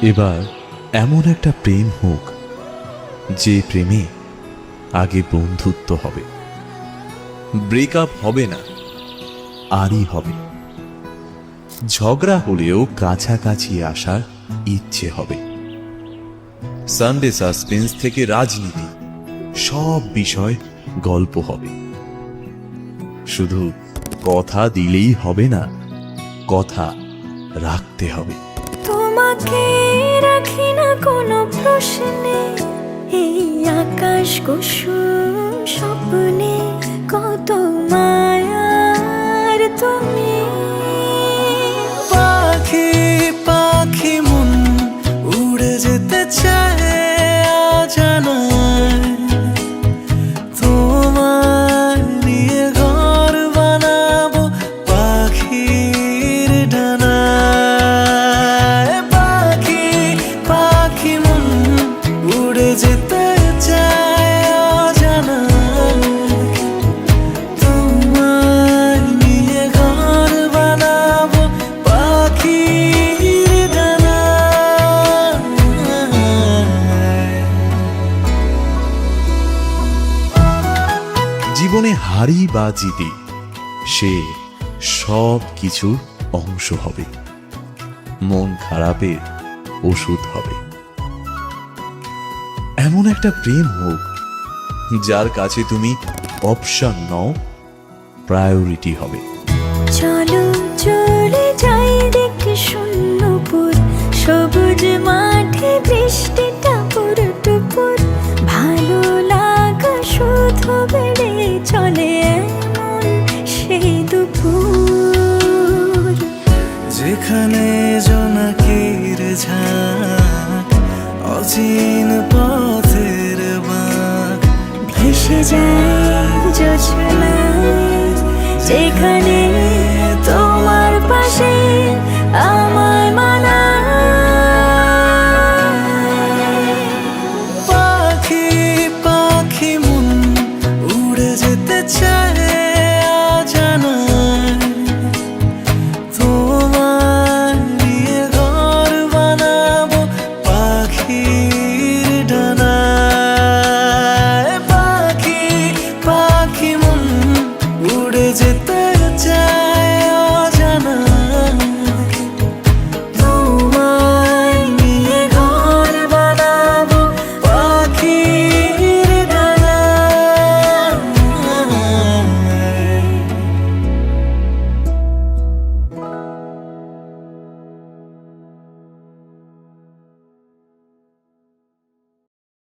এবার এমন একটা প্রেম হোক যে প্রেমে আগে বন্ধুত্ব হবে, ব্রেকআপ হবে না, আরই হবে। ঝগড়া হলেও কাছাকাছি আসার ইচ্ছে হবে। সানডে সাসপেন্স থেকে রাজনীতি, সব বিষয় গল্প হবে। শুধু কথা দিলেই হবে না, কথা রাখতে হবে। তোমাকে রাখি না কোনো প্রশ্নে, এই আকাশ কুসুম স্বপ্নে কত মায়ার তুমি। পাখি পাখি মন উড়ে যেতে চায় অজানায়, তোমার নিয়ে ঘর বানাবো পাখির ডানায়। পাখি পাখি মন উড়ে যেতে চায় অজানায়, তোমার নিয়ে ঘর বানাবো পাখির ডানায়। জীবনে হারি বা জিতি, সে সব কিছুর অংশ হবে, মন খারাপের ওষুধ হবে। এমন একটা প্রেম হোক যার কাছে তুমি অপশন নও, প্রায়োরিটি হবে। চলো চলে যাই দেখে শূন্যপুর, সবুজ মাঠে বৃষ্টিটা পুরটুপুর, ভালো লাগা শুধু বেড়ে চলে এমন সেই দুপুর। যেখানে জোনাকির ঝাঁক, অচিন পথের বাঁক, ভেসে যায় জোছনায়, যেখানে তোমার পাশে আমার মানায়। পাখি পাখি মন উড়ে যেতে চায় অজানায়, তোমার নিয়ে ঘর বানাবো পাখির ডানায়। পাখি পাখি মন উড়ে যেতে